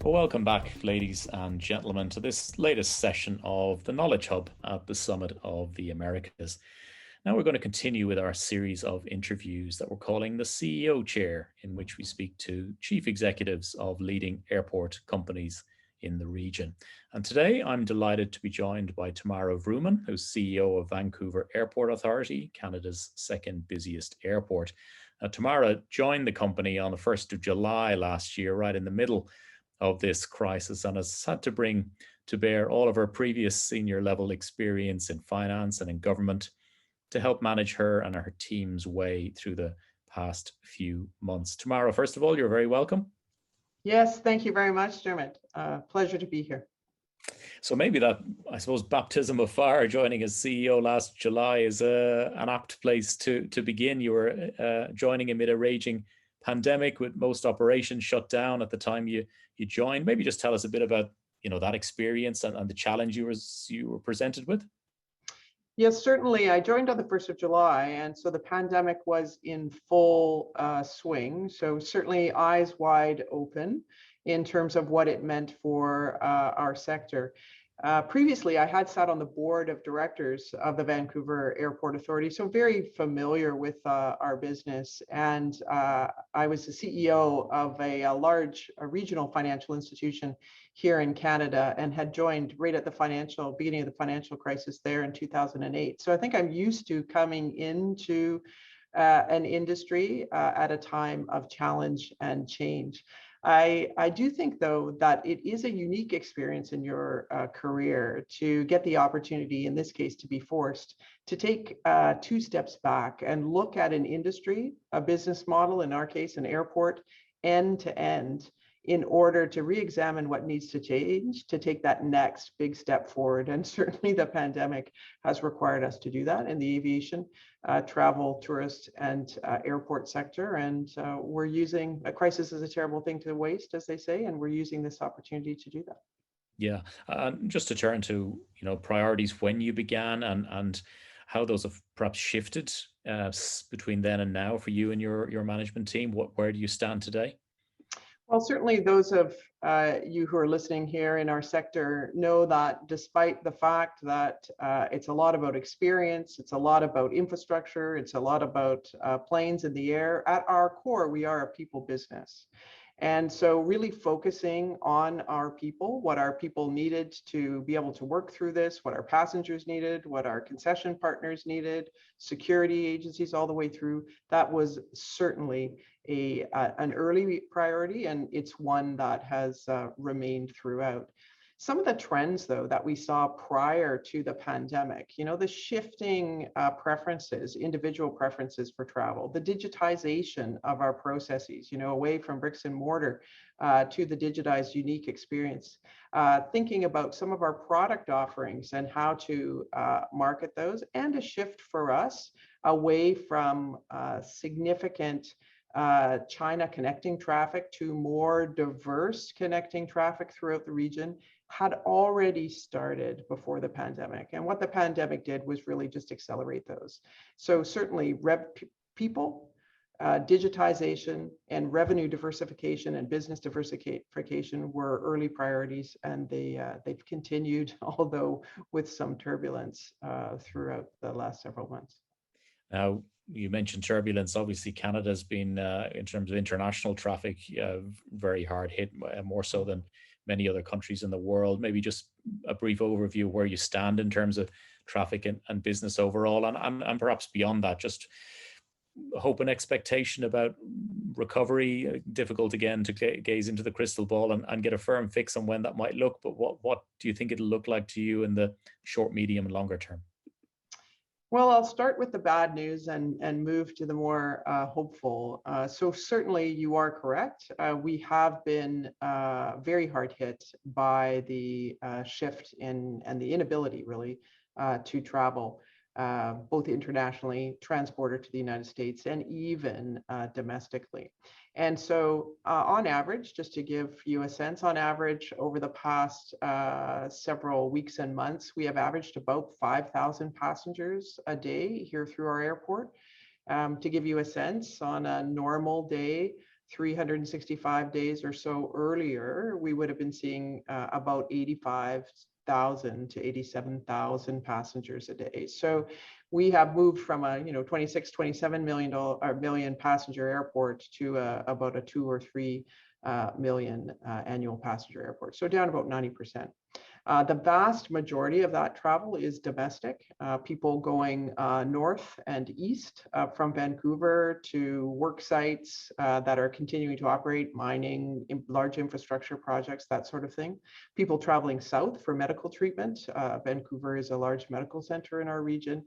Well, welcome back, ladies and gentlemen, to this latest session of the Knowledge Hub at the Summit of the Americas. Now, we're going to continue with our series of interviews that we're calling the CEO Chair, in which we speak to chief executives of leading airport companies in the region. And today, I'm delighted to be joined by Tamara Vrooman, who's CEO of Vancouver Airport Authority, Canada's second busiest airport. Tamara joined the company on the 1st of July last year, right in the middle of this crisis, and has had to bring to bear all of her previous senior level experience in finance and in government to help manage her and her team's way through the past few months. Tamara, first of all, you're very welcome. Yes, thank you very much, Dermot. Pleasure to be here. So maybe that, I suppose, baptism of fire, joining as CEO last July, is an apt place to begin. You were joining amid a raging pandemic with most operations shut down at the time you joined. Maybe just tell us a bit about that experience and the challenge you were presented with. Yes, certainly. I joined on the 1st of July, and so the pandemic was in full swing. So certainly eyes wide open in terms of what it meant for our sector. Previously, I had sat on the board of directors of the Vancouver Airport Authority, so very familiar with our business. And I was the CEO of a large regional financial institution here in Canada, and had joined right at the beginning of the financial crisis there in 2008. So I think I'm used to coming into an industry at a time of challenge and change. I do think, though, that it is a unique experience in your career to get the opportunity, in this case, to be forced to take 2 steps back and look at an industry, a business model, in our case, an airport, end to end, in order to re-examine what needs to change to take that next big step forward. And certainly the pandemic has required us to do that in the aviation, travel, tourist, and airport sector. And we're using a crisis is a terrible thing to waste, as they say, and we're using this opportunity to do that. Yeah, just to turn to priorities when you began and how those have perhaps shifted between then and now for you and your management team. Where do you stand today? Well, certainly those of you who are listening here in our sector know that despite the fact that it's a lot about experience, it's a lot about infrastructure, it's a lot about planes in the air, at our core, we are a people business. And so really focusing on our people, what our people needed to be able to work through this, what our passengers needed, what our concession partners needed, security agencies all the way through, that was certainly an early priority, and it's one that has remained throughout. Some of the trends, though, that we saw prior to the pandemic, the shifting preferences, individual preferences for travel, the digitization of our processes, away from bricks and mortar to the digitized unique experience, thinking about some of our product offerings and how to market those, and a shift for us away from significant China connecting traffic to more diverse connecting traffic throughout the region had already started before the pandemic. And what the pandemic did was really just accelerate those. So certainly people, digitization, and revenue diversification and business diversification were early priorities, and they've continued, although with some turbulence throughout the last several months. Now, you mentioned turbulence. Obviously, Canada's been, in terms of international traffic, very hard hit, more so than many other countries in the world. Maybe just a brief overview of where you stand in terms of traffic and business overall, and perhaps beyond that, just hope and expectation about recovery. Difficult again to gaze into the crystal ball and get a firm fix on when that might look, but what do you think it'll look like to you in the short, medium, and longer term? Well, I'll start with the bad news and move to the more hopeful. So certainly you are correct. We have been very hard hit by the shift in and the inability really to travel, both internationally, transporter to the United States, and even domestically. And so on average, just to give you a sense, on average, over the past several weeks and months, we have averaged about 5,000 passengers a day here through our airport. To give you a sense, on a normal day, 365 days or so earlier, we would have been seeing about 85,000 to 87,000 passengers a day. So we have moved from a 26, 27 million passenger airport to about a 2 or 3 million annual passenger airport. So down about 90%. The vast majority of that travel is domestic, people going north and east from Vancouver to work sites that are continuing to operate, mining, large infrastructure projects, that sort of thing. People traveling south for medical treatment. Vancouver is a large medical center in our region.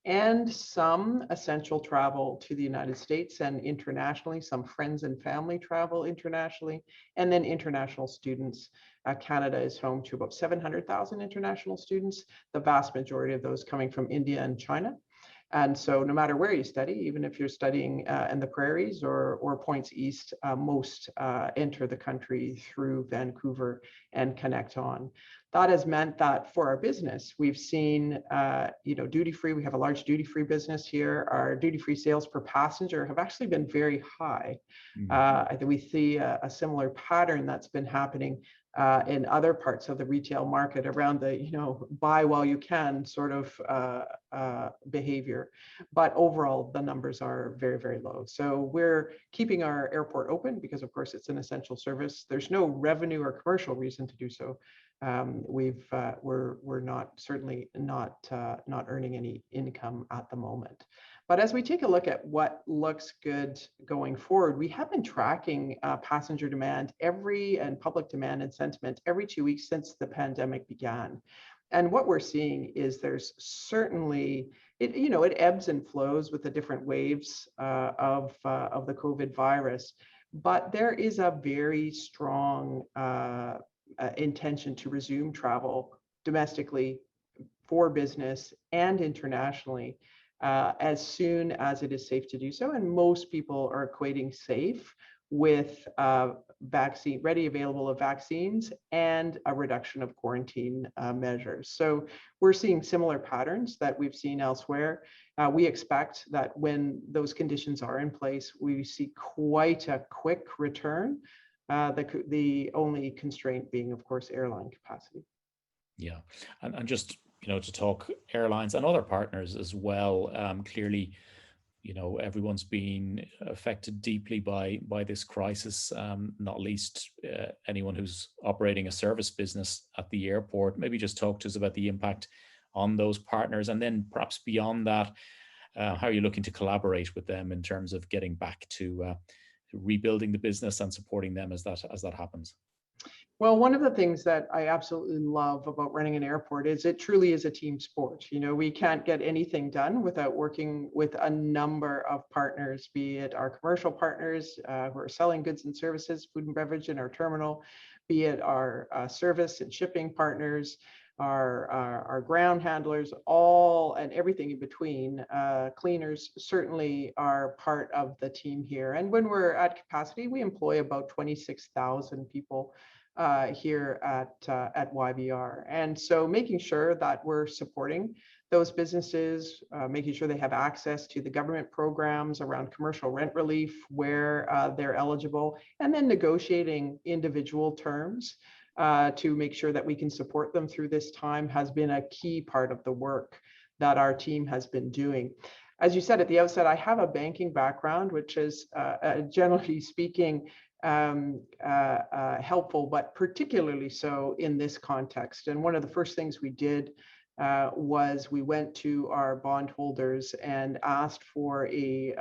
And some essential travel to the United States and internationally, some friends and family travel internationally, and then international students. Canada is home to about 700,000 international students, the vast majority of those coming from India and China. And so no matter where you study, even if you're studying in the prairies or points east, most enter the country through Vancouver and connect on. That has meant that for our business, we've seen, duty-free, we have a large duty-free business here. Our duty-free sales per passenger have actually been very high. I think we see a similar pattern that's been happening in other parts of the retail market around the, buy while you can sort of behavior. But overall, the numbers are very, very low. So we're keeping our airport open because, of course, it's an essential service. There's no revenue or commercial reason to do so. We're certainly not earning any income at the moment. But as we take a look at what looks good going forward, we have been tracking passenger demand and public demand and sentiment every 2 weeks since the pandemic began. And what we're seeing is there's certainly, it ebbs and flows with the different waves of the COVID virus, but there is a very strong intention to resume travel domestically for business and internationally as soon as it is safe to do so. And most people are equating safe with ready available of vaccines and a reduction of quarantine measures. So we're seeing similar patterns that we've seen elsewhere. We expect that when those conditions are in place, we see quite a quick return. The only constraint being, of course, airline capacity. Yeah, and just to talk airlines and other partners as well. Clearly, everyone's been affected deeply by this crisis. Not least anyone who's operating a service business at the airport. Maybe just talk to us about the impact on those partners, and then perhaps beyond that, how are you looking to collaborate with them in terms of getting back to rebuilding the business and supporting them as that happens? Well, one of the things that I absolutely love about running an airport is it truly is a team sport. We can't get anything done without working with a number of partners, be it our commercial partners who are selling goods and services, food and beverage in our terminal, be it our service and shipping partners, our ground handlers, all and everything in between. Cleaners certainly are part of the team here. And when we're at capacity, we employ about 26,000 people here at YVR. And so making sure that we're supporting those businesses, making sure they have access to the government programs around commercial rent relief where they're eligible, and then negotiating individual terms to make sure that we can support them through this time has been a key part of the work that our team has been doing. As you said at the outset, I have a banking background, which is generally speaking helpful, but particularly so in this context. And one of the first things we did was we went to our bondholders and asked for a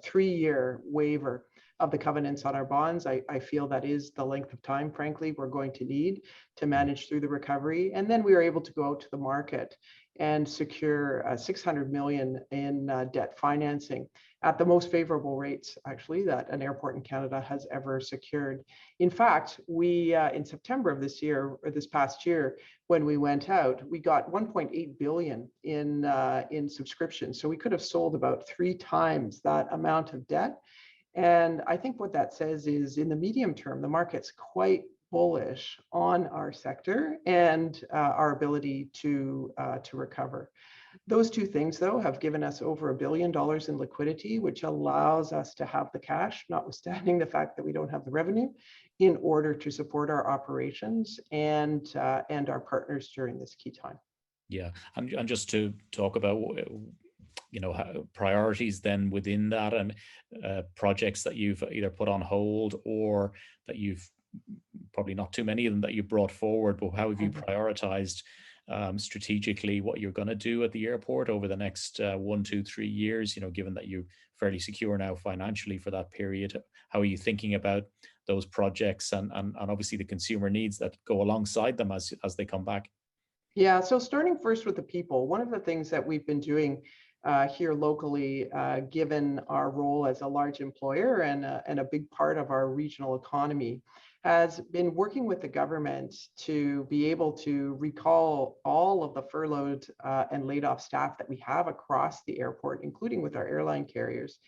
3-year waiver of the covenants on our bonds. I feel that is the length of time, frankly, we're going to need to manage through the recovery. And then we were able to go out to the market and secure $600 million in debt financing at the most favorable rates, actually, that an airport in Canada has ever secured. In fact, we in September of this past year, when we went out, we got 1.8 billion in subscriptions. So we could have sold about 3 times that amount of debt. And I think what that says is, in the medium term, the market's quite bullish on our sector and our ability to recover. Those two things, though, have given us over $1 billion in liquidity, which allows us to have the cash, notwithstanding the fact that we don't have the revenue, in order to support our operations and our partners during this key time. Yeah, and just to talk about priorities then within that, and projects that you've either put on hold or that you've, probably not too many of them that you brought forward, but how have you prioritized strategically what you're going to do at the airport over the next 1, 2, 3 years, given that you're fairly secure now financially for that period? How are you thinking about those projects and obviously the consumer needs that go alongside them as they come back? Yeah, so starting first with the people, one of the things that we've been doing here locally, given our role as a large employer and a big part of our regional economy, has been working with the government to be able to recall all of the furloughed and laid off staff that we have across the airport, including with our airline carriers,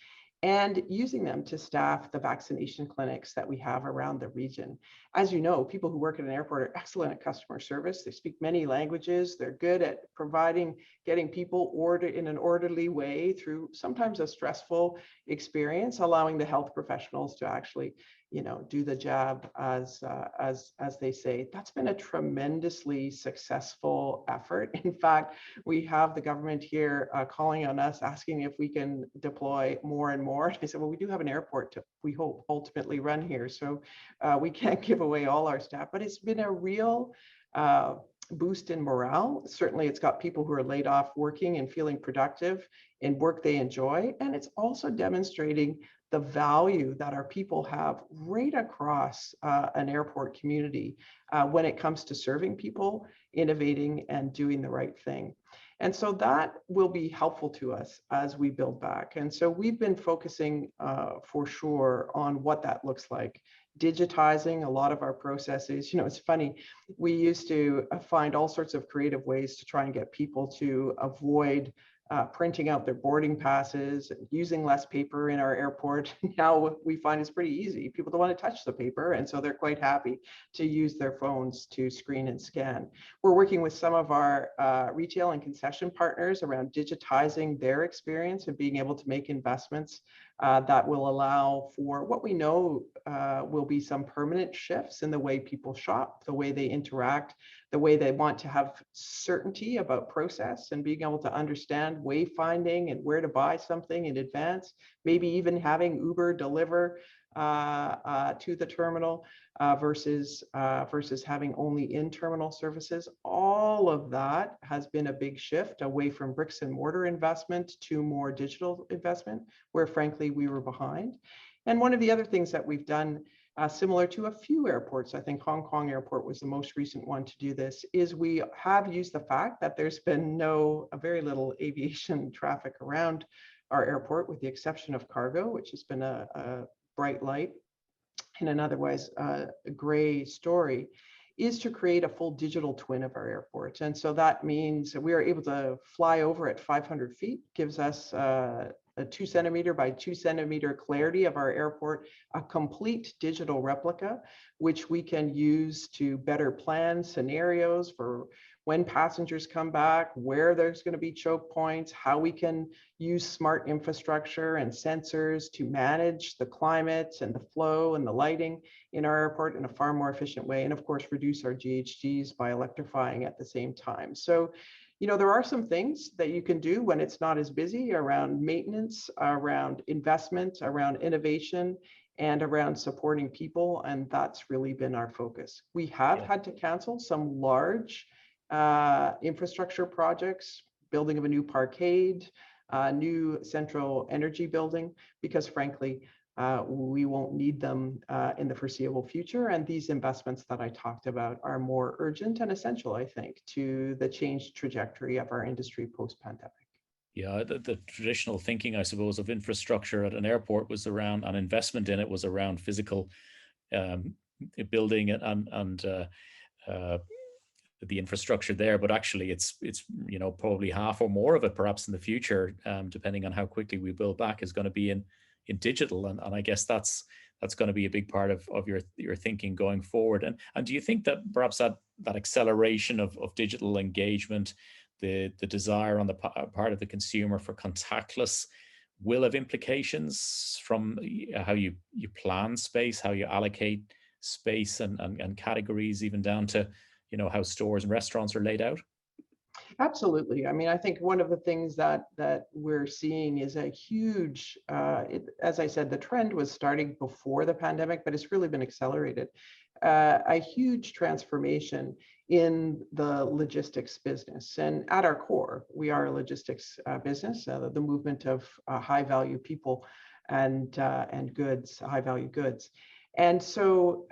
and using them to staff the vaccination clinics that we have around the region. As you know, people who work at an airport are excellent at customer service. They speak many languages. They're good at getting people ordered in an orderly way through sometimes a stressful experience, allowing the health professionals to actually, do the job as they say. That's been a tremendously successful effort. In fact, we have the government here calling on us, asking if we can deploy more and more. I said, well, we do have an airport to, we hope, ultimately run here. So we can't give away all our staff, but it's been a real boost in morale. Certainly, it's got people who are laid off working and feeling productive in work they enjoy. And it's also demonstrating the value that our people have right across an airport community when it comes to serving people, innovating, and doing the right thing. And so that will be helpful to us as we build back. And so we've been focusing for sure on what that looks like, digitizing a lot of our processes. It's funny, we used to find all sorts of creative ways to try and get people to avoid printing out their boarding passes, using less paper in our airport. Now we find it's pretty easy. People don't want to touch the paper, and so they're quite happy to use their phones to screen and scan. We're working with some of our retail and concession partners around digitizing their experience and being able to make investments that will allow for what we know will be some permanent shifts in the way people shop, the way they interact, the way they want to have certainty about process and being able to understand wayfinding and where to buy something in advance, maybe even having Uber deliver to the terminal versus having only in-terminal services. All of that has been a big shift away from bricks and mortar investment to more digital investment, where frankly we were behind. And one of the other things that we've done, similar to a few airports, I think Hong Kong Airport was the most recent one to do this, is we have used the fact that there's been very little aviation traffic around our airport, with the exception of cargo, which has been a bright light in an otherwise gray story, is to create a full digital twin of our airport. And so that means that we are able to fly over at 500 feet, gives us a 2 centimeter by 2 centimeter clarity of our airport, a complete digital replica, which we can use to better plan scenarios for when passengers come back, where there's going to be choke points, how we can use smart infrastructure and sensors to manage the climate and the flow and the lighting in our airport in a far more efficient way. And of course, reduce our GHGs by electrifying at the same time. So, there are some things that you can do when it's not as busy around maintenance, around investment, around innovation, and around supporting people. And that's really been our focus. We have had to cancel some large infrastructure projects, building of a new parkade, new central energy building, because frankly, we won't need them in the foreseeable future. And these investments that I talked about are more urgent and essential, I think, to the changed trajectory of our industry post-pandemic. Yeah, the traditional thinking, I suppose, of infrastructure at an airport was around, an investment in it was around physical building and the infrastructure there, but actually it's probably half or more of it perhaps in the future, depending on how quickly we build back, is going to be in digital, and I guess that's going to be a big part of your thinking going forward. And do you think that perhaps that acceleration of digital engagement, the desire on the part of the consumer for contactless will have implications from how you plan space, how you allocate space and categories, even down to how stores and restaurants are laid out. Absolutely. I mean, I think one of the things that we're seeing is a huge, as I said, the trend was starting before the pandemic, but it's really been accelerated. A huge transformation in the logistics business. And at our core, we are a logistics business, the movement of high value people and goods, high value goods. And so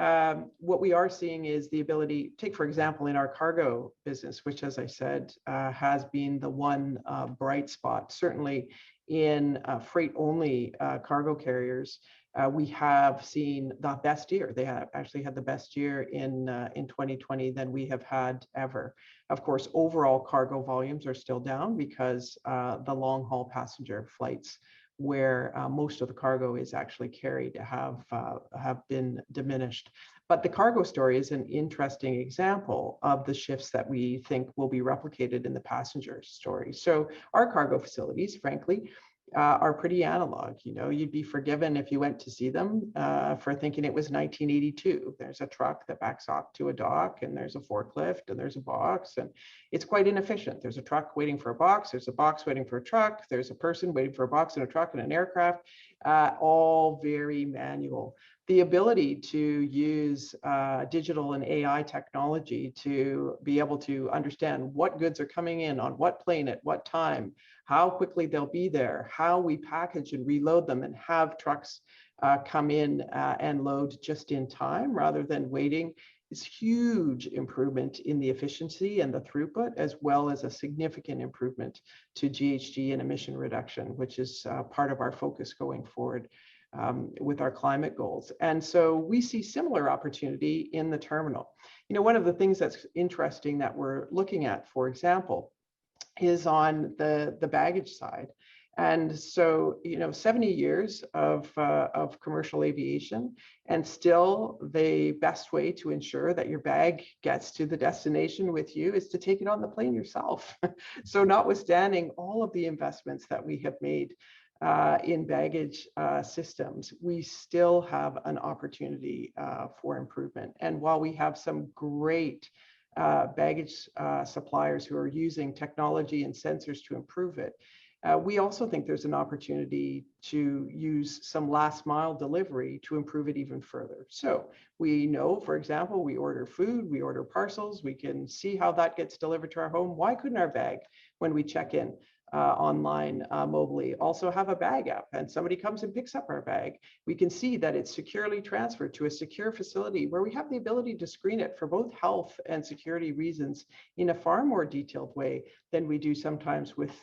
what we are seeing is the ability, take for example, in our cargo business, which as I said, has been the one bright spot, certainly in freight only cargo carriers. We have seen the best year. They have actually had the best year in 2020 than we have had ever. Of course, overall cargo volumes are still down because the long haul passenger flights where most of the cargo is actually carried have been diminished. But the cargo story is an interesting example of the shifts that we think will be replicated in the passenger story. So our cargo facilities, frankly, are pretty analog. You'd be forgiven if you went to see them for thinking it was 1982. There's a truck that backs off to a dock, and there's a forklift, and there's a box, and it's quite inefficient. There's a truck waiting for a box, there's a box waiting for a truck, there's a person waiting for a box and a truck and an aircraft, all very manual. The ability to use digital and AI technology to be able to understand what goods are coming in on what plane at what time, how quickly they'll be there, how we package and reload them, and have trucks come in and load just in time rather than waiting is huge improvement in the efficiency and the throughput, as well as a significant improvement to GHG and emission reduction, which is part of our focus going forward with our climate goals. And so we see similar opportunity in the terminal. One of the things that's interesting that we're looking at, for example, is on the baggage side. And so, 70 years of commercial aviation, and still the best way to ensure that your bag gets to the destination with you is to take it on the plane yourself. So notwithstanding all of the investments that we have made in baggage systems, we still have an opportunity for improvement. And while we have some great baggage suppliers who are using technology and sensors to improve it, we also think there's an opportunity to use some last mile delivery to improve it even further. So we know, for example, we order food, we order parcels, we can see how that gets delivered to our home. Why couldn't our bag, when we check in online mobily, also have a bag app, and somebody comes and picks up our bag? We can see that it's securely transferred to a secure facility where we have the ability to screen it for both health and security reasons in a far more detailed way than we do sometimes with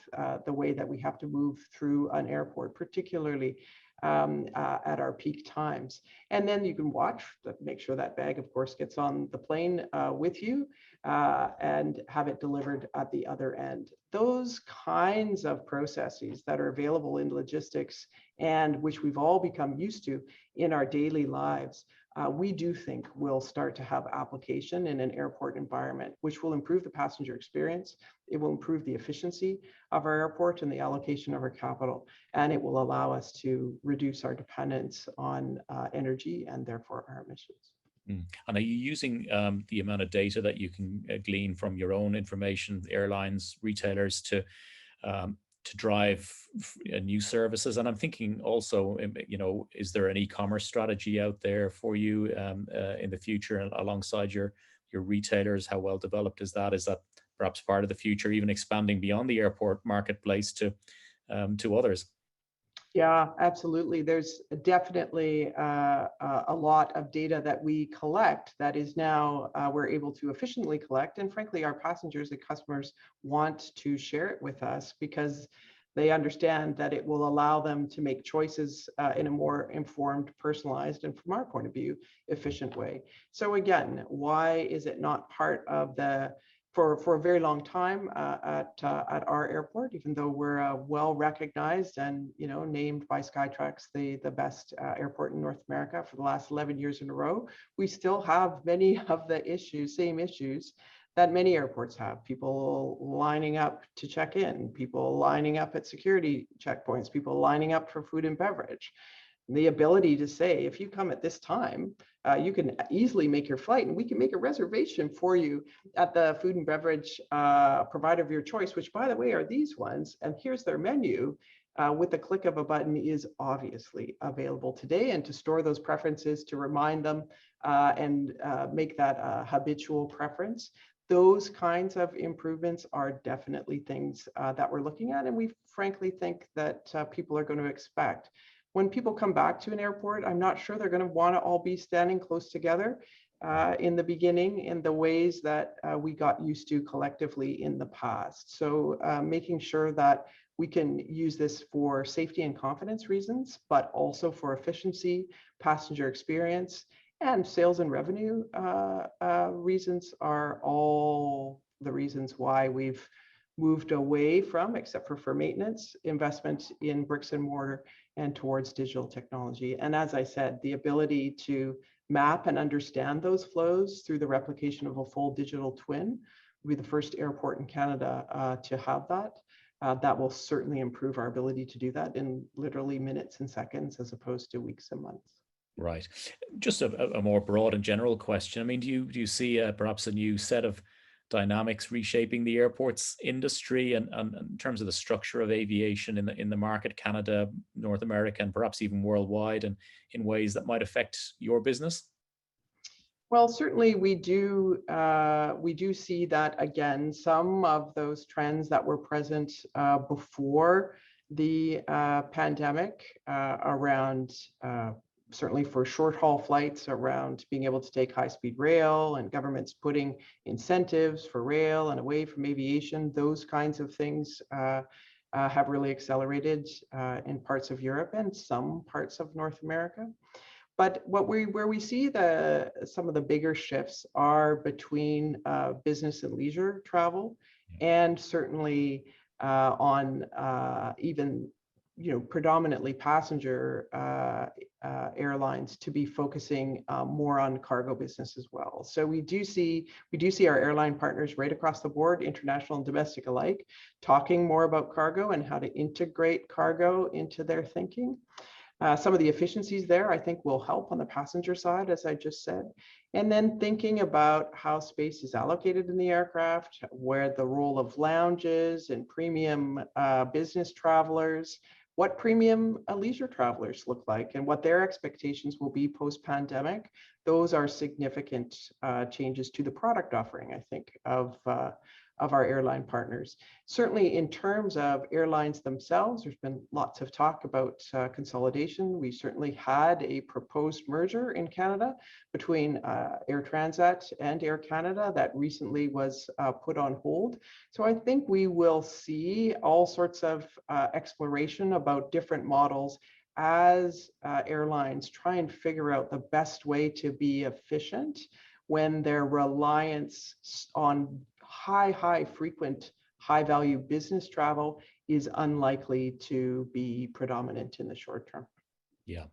the way that we have to move through an airport, particularly at our peak times. And then you can watch, make sure that bag, of course, gets on the plane with you and have it delivered at the other end. Those kinds of processes that are available in logistics and which we've all become used to in our daily lives, we do think will start to have application in an airport environment, which will improve the passenger experience. It will improve the efficiency of our airport and the allocation of our capital, and it will allow us to reduce our dependence on energy and therefore our emissions. And are you using the amount of data that you can glean from your own information, airlines, retailers, to drive new services? And I'm thinking also, is there an e-commerce strategy out there for you in the future alongside your retailers? How well developed is that? Is that perhaps part of the future, even expanding beyond the airport marketplace to others? Yeah, absolutely. There's definitely a lot of data that we collect that is now we're able to efficiently collect. And frankly, our passengers and customers want to share it with us because they understand that it will allow them to make choices in a more informed, personalized, and from our point of view, efficient way. So again, why is it not part of the for a very long time at our airport, even though we're well recognized and named by Skytrax the best airport in North America for the last 11 years in a row, we still have many of the same issues that many airports have. People lining up to check in, people lining up at security checkpoints, people lining up for food and beverage. The ability to say, if you come at this time, you can easily make your flight, and we can make a reservation for you at the food and beverage provider of your choice, which, by the way, are these ones, and here's their menu. With the click of a button is obviously available today, and to store those preferences, to remind them and make that a habitual preference. Those kinds of improvements are definitely things that we're looking at, and we frankly think that people are going to expect. When people come back to an airport, I'm not sure they're going to want to all be standing close together in the beginning in the ways that we got used to collectively in the past. So making sure that we can use this for safety and confidence reasons, but also for efficiency, passenger experience, and sales and revenue reasons are all the reasons why we've moved away from, except for maintenance, investment in bricks and mortar and towards digital technology. And as I said, the ability to map and understand those flows through the replication of a full digital twin will be the first airport in Canada to have that. That will certainly improve our ability to do that in literally minutes and seconds as opposed to weeks and months. Right. Just a more broad and general question. I mean, do you see perhaps a new set of dynamics reshaping the airports industry and in terms of the structure of aviation in the market, Canada, North America, and perhaps even worldwide, and in ways that might affect your business? Well, certainly we do see that again. Some of those trends that were present before the pandemic around certainly for short haul flights, around being able to take high speed rail and governments putting incentives for rail and away from aviation, those kinds of things have really accelerated in parts of Europe and some parts of North America. But where we see some of the bigger shifts are between business and leisure travel, and certainly on even predominantly passenger airlines to be focusing more on cargo business as well. So we do see our airline partners right across the board, international and domestic alike, talking more about cargo and how to integrate cargo into their thinking. Some of the efficiencies there, I think, will help on the passenger side, as I just said. And then thinking about how space is allocated in the aircraft, where the role of lounges and premium business travelers, what premium leisure travelers look like, and what their expectations will be post-pandemic. Those are significant changes to the product offering, I think, of our airline partners. Certainly in terms of airlines themselves, there's been lots of talk about consolidation. We certainly had a proposed merger in Canada between Air Transat and Air Canada that recently was put on hold. So I think we will see all sorts of exploration about different models as airlines try and figure out the best way to be efficient when their reliance on high frequent, high value business travel is unlikely to be predominant in the short term. Yeah.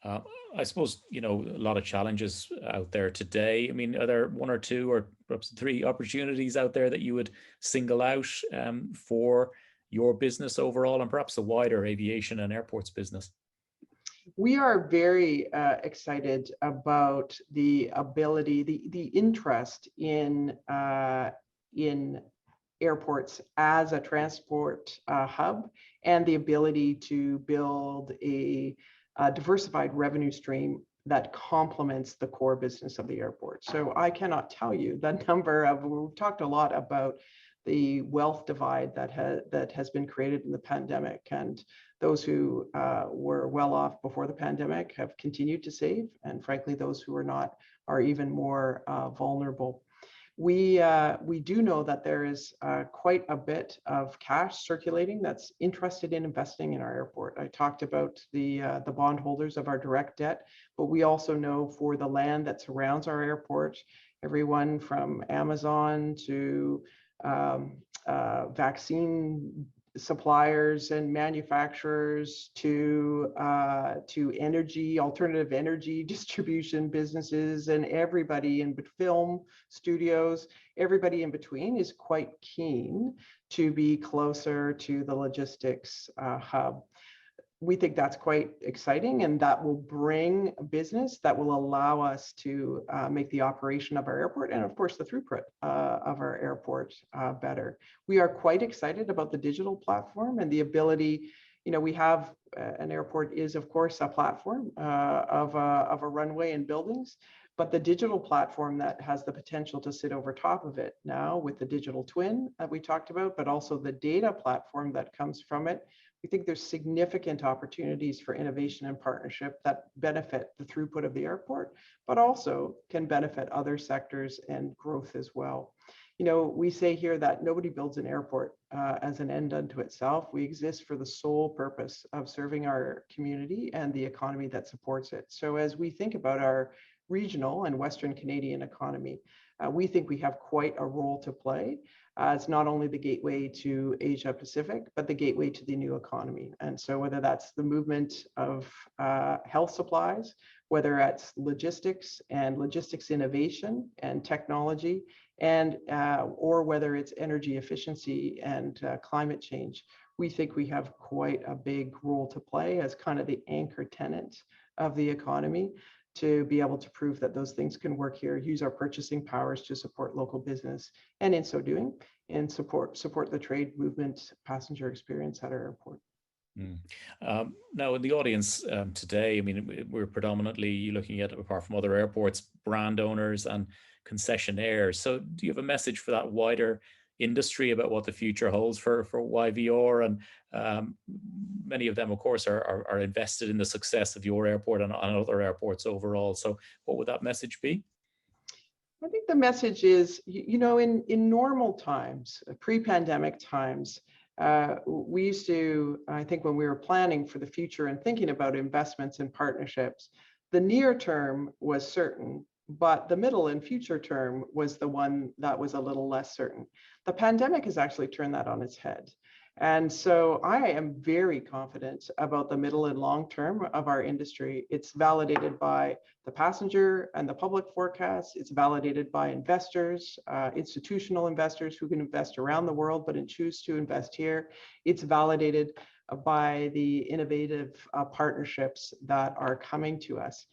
I suppose, a lot of challenges out there today. I mean, are there one or two or perhaps three opportunities out there that you would single out for your business overall and perhaps the wider aviation and airports business? We are very excited about the ability, the interest in airports as a transport hub, and the ability to build a diversified revenue stream that complements the core business of the airport. So I cannot tell you the number of, we've talked a lot about the wealth divide that has been created in the pandemic, and those who were well off before the pandemic have continued to save, and frankly, those who are not are even more vulnerable. We do know that there is quite a bit of cash circulating that's interested in investing in our airport. I talked about the bondholders of our direct debt, but we also know for the land that surrounds our airport, everyone from Amazon to vaccine suppliers and manufacturers to energy, alternative energy distribution businesses, and everybody in film studios, everybody in between is quite keen to be closer to the logistics hub. We think that's quite exciting, and that will bring business that will allow us to make the operation of our airport and, of course, the throughput of our airport better. We are quite excited about the digital platform and the ability. We have an airport is, of course, a platform of a runway and buildings, but the digital platform that has the potential to sit over top of it now with the digital twin that we talked about, but also the data platform that comes from it. We think there's significant opportunities for innovation and partnership that benefit the throughput of the airport, but also can benefit other sectors and growth as well. We say here that nobody builds an airport as an end unto itself. We exist for the sole purpose of serving our community and the economy that supports it. So as we think about our regional and Western Canadian economy, we think we have quite a role to play. It's not only the gateway to Asia Pacific, but the gateway to the new economy. And so whether that's the movement of health supplies, whether it's logistics and logistics innovation and technology, and or whether it's energy efficiency and climate change, we think we have quite a big role to play as kind of the anchor tenant of the economy, to be able to prove that those things can work here, use our purchasing powers to support local business, and in so doing, and support the trade movement passenger experience at our airport. Now, in the audience today, I mean, we're predominantly looking at, apart from other airports, brand owners and concessionaires. So do you have a message for that wider industry about what the future holds for YVR? And many of them, of course, are invested in the success of your airport and other airports overall. So what would that message be? I think the message is, in normal times, pre-pandemic times, we used to, I think when we were planning for the future and thinking about investments and partnerships, the near term was certain, but the middle and future term was the one that was a little less certain. The pandemic has actually turned that on its head. And so I am very confident about the middle and long term of our industry. It's validated by the passenger and the public forecasts. It's validated by investors, institutional investors who can invest around the world, but choose to invest here. It's validated by the innovative partnerships that are coming to us.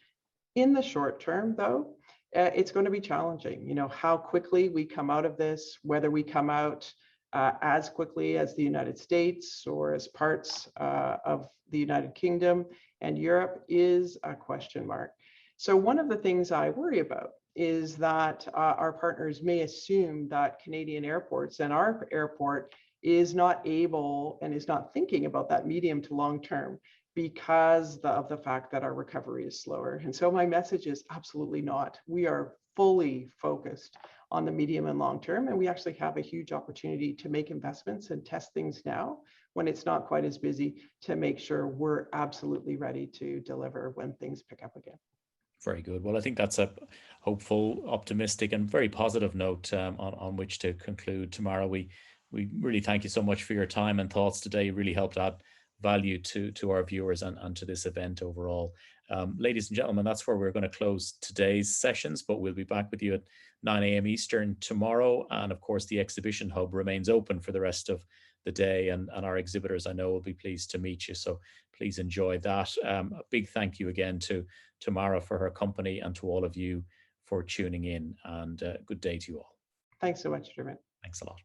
In the short term, though, it's going to be challenging. How quickly we come out of this, whether we come out as quickly as the United States or as parts of the United Kingdom and Europe, is a question mark. So one of the things I worry about is that our partners may assume that Canadian airports and our airport is not able and is not thinking about that medium to long term because of the fact that our recovery is slower. And so my message is absolutely not. We are fully focused on the medium and long term, and we actually have a huge opportunity to make investments and test things now when it's not quite as busy, to make sure we're absolutely ready to deliver when things pick up again. Very good. Well, I think that's a hopeful, optimistic, and very positive note on which to conclude. Tamara, we really thank you so much for your time and thoughts today. You really helped add value to our viewers and to this event overall. Ladies and gentlemen, that's where we're going to close today's sessions, but we'll be back with you at 9 a.m. Eastern tomorrow. And of course, the exhibition hub remains open for the rest of the day, and our exhibitors, I know, will be pleased to meet you. So please enjoy that. A big thank you again to Tamara for her company, and to all of you for tuning in, and good day to you all. Thanks so much, Dermot. Thanks a lot.